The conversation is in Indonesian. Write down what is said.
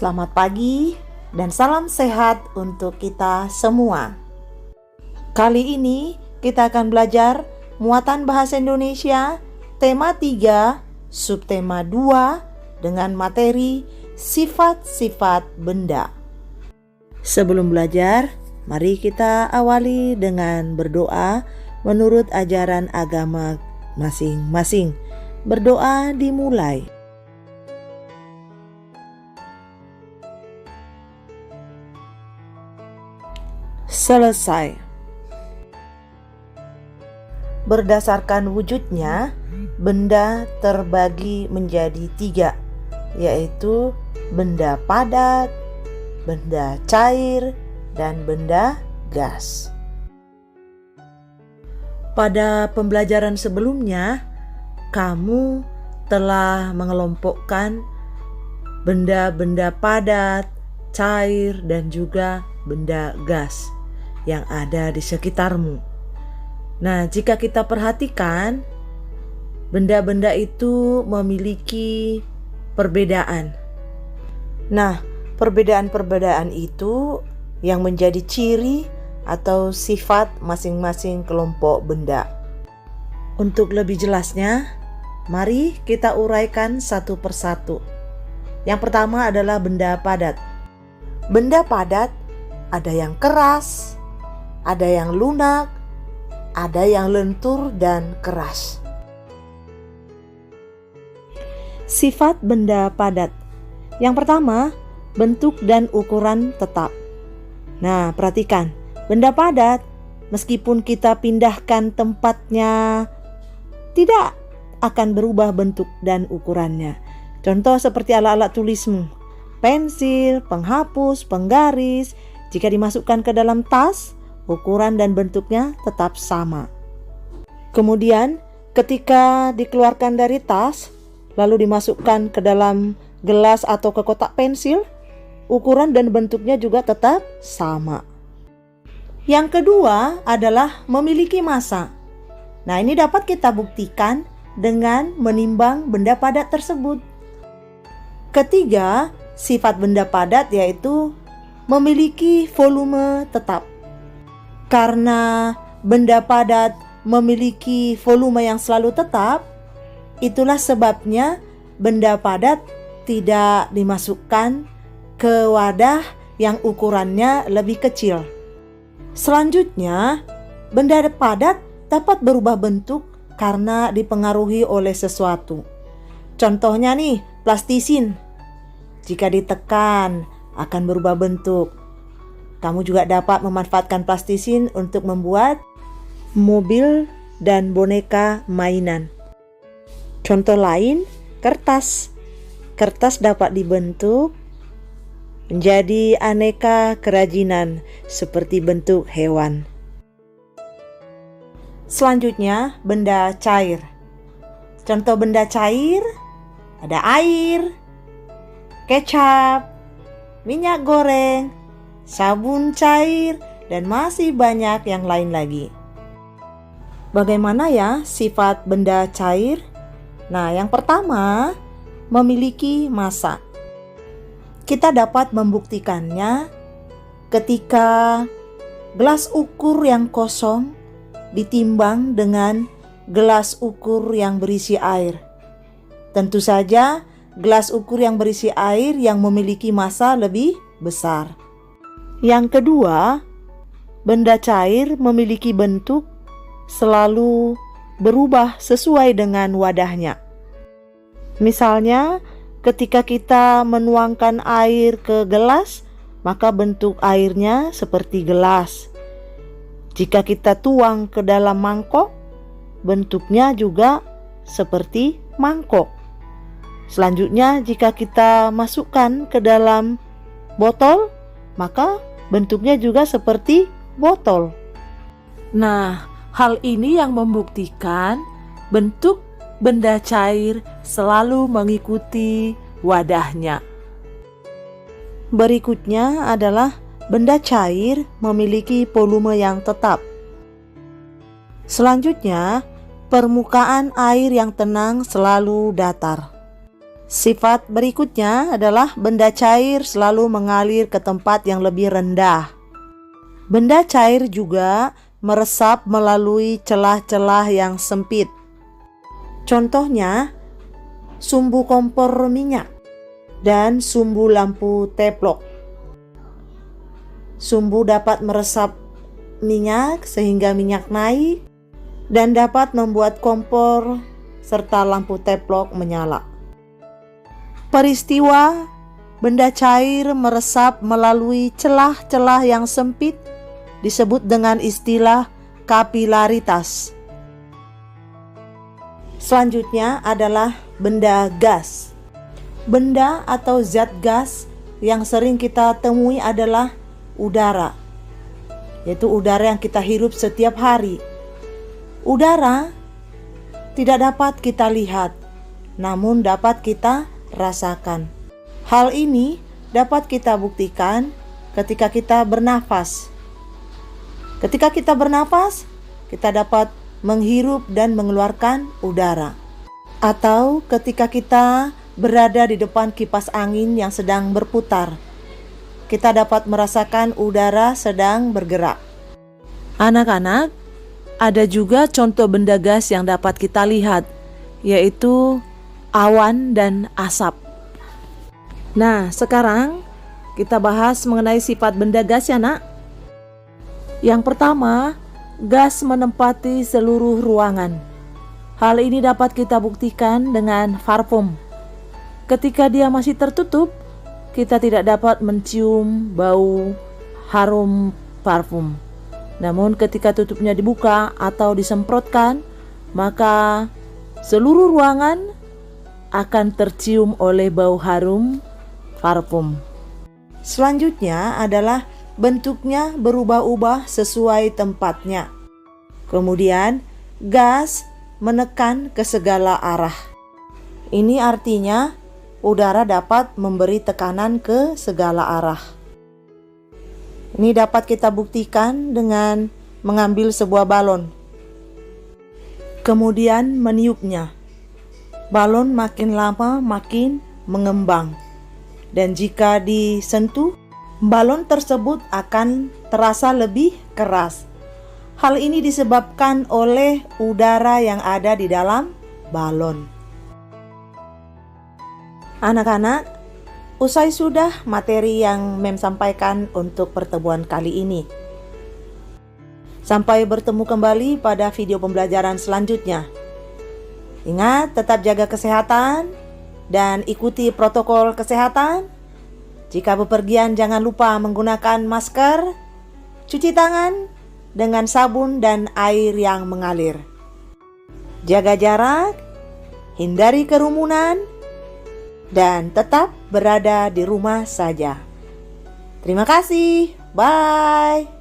Selamat pagi dan salam sehat untuk kita semua. Kali ini kita akan belajar muatan bahasa Indonesia tema 3, subtema 2 dengan materi sifat-sifat benda. Sebelum belajar, mari kita awali dengan berdoa menurut ajaran agama masing-masing. Berdoa dimulai. Selesai. Berdasarkan wujudnya, benda terbagi menjadi 3, yaitu benda padat, benda cair, dan benda gas. Pada pembelajaran sebelumnya, kamu telah mengelompokkan benda-benda padat, cair, dan juga benda gas yang ada di sekitarmu. Nah, jika kita perhatikan, benda-benda itu memiliki perbedaan. Nah, perbedaan-perbedaan itu yang menjadi ciri atau sifat masing-masing kelompok benda. Untuk lebih jelasnya, mari kita uraikan satu persatu. Yang pertama adalah benda padat. Benda padat ada yang keras, ada yang lunak, ada yang lentur dan keras. Sifat benda padat. Yang pertama, bentuk dan ukuran tetap. Nah, perhatikan, benda padat meskipun kita pindahkan tempatnya tidak akan berubah bentuk dan ukurannya. Contoh seperti alat-alat tulismu, pensil, penghapus, penggaris. Jika dimasukkan ke dalam tas, ukuran dan bentuknya tetap sama. Kemudian, ketika dikeluarkan dari tas, lalu dimasukkan ke dalam gelas atau ke kotak pensil, ukuran dan bentuknya juga tetap sama. Yang kedua adalah memiliki massa. Nah, ini dapat kita buktikan dengan menimbang benda padat tersebut. Ketiga, sifat benda padat yaitu memiliki volume tetap. Karena benda padat memiliki volume yang selalu tetap, itulah sebabnya benda padat tidak dimasukkan ke wadah yang ukurannya lebih kecil. Selanjutnya, benda padat dapat berubah bentuk karena dipengaruhi oleh sesuatu. Contohnya nih, plastisin. Jika ditekan akan berubah bentuk. Kamu juga dapat memanfaatkan plastisin untuk membuat mobil dan boneka mainan. Contoh lain, kertas. Kertas dapat dibentuk menjadi aneka kerajinan seperti bentuk hewan. Selanjutnya, benda cair. Contoh benda cair ada air, kecap, minyak goreng, sabun cair, dan masih banyak yang lain lagi. Bagaimana ya sifat benda cair? Nah, yang pertama, memiliki massa. Kita dapat membuktikannya ketika gelas ukur yang kosong ditimbang dengan gelas ukur yang berisi air. Tentu saja, gelas ukur yang berisi air yang memiliki massa lebih besar. Yang kedua, benda cair memiliki bentuk selalu berubah sesuai dengan wadahnya. Misalnya, ketika kita menuangkan air ke gelas, maka bentuk airnya seperti gelas. Jika kita tuang ke dalam mangkok, bentuknya juga seperti mangkok. Selanjutnya, jika kita masukkan ke dalam botol, maka bentuknya juga seperti botol. Nah, hal ini yang membuktikan bentuk benda cair selalu mengikuti wadahnya. Berikutnya adalah benda cair memiliki volume yang tetap. Selanjutnya, permukaan air yang tenang selalu datar. Sifat berikutnya adalah benda cair selalu mengalir ke tempat yang lebih rendah. Benda cair juga meresap melalui celah-celah yang sempit. Contohnya, sumbu kompor minyak dan sumbu lampu teplok. Sumbu dapat meresap minyak sehingga minyak naik dan dapat membuat kompor serta lampu teplok menyala. Peristiwa benda cair meresap melalui celah-celah yang sempit disebut dengan istilah kapilaritas. Selanjutnya adalah benda gas. Benda atau zat gas yang sering kita temui adalah udara, yaitu udara yang kita hirup setiap hari. Udara tidak dapat kita lihat, namun dapat kita rasakan. Hal ini dapat kita buktikan ketika kita bernafas. Ketika kita bernafas, kita dapat menghirup dan mengeluarkan udara. Atau ketika kita berada di depan kipas angin yang sedang berputar, kita dapat merasakan udara sedang bergerak. Anak-anak, ada juga contoh benda gas yang dapat kita lihat, yaitu awan dan asap. Nah, sekarang kita bahas mengenai sifat benda gas ya, Nak. Yang pertama, gas menempati seluruh ruangan. Hal ini dapat kita buktikan dengan parfum. Ketika dia masih tertutup, kita tidak dapat mencium bau harum parfum. Namun ketika tutupnya dibuka atau disemprotkan, maka seluruh ruangan akan tercium oleh bau harum parfum. Selanjutnya adalah bentuknya berubah-ubah sesuai tempatnya. Kemudian gas menekan ke segala arah. Ini artinya udara dapat memberi tekanan ke segala arah. Ini dapat kita buktikan dengan mengambil sebuah balon, kemudian meniupnya. Balon makin lama makin mengembang, dan jika disentuh, balon tersebut akan terasa lebih keras. Hal ini disebabkan oleh udara yang ada di dalam balon. Anak-anak, usai sudah materi yang Mem sampaikan untuk pertemuan kali ini. Sampai bertemu kembali pada video pembelajaran selanjutnya. Ingat, tetap jaga kesehatan dan ikuti protokol kesehatan. Jika bepergian, jangan lupa menggunakan masker, cuci tangan dengan sabun dan air yang mengalir. Jaga jarak, hindari kerumunan, dan tetap berada di rumah saja. Terima kasih. Bye.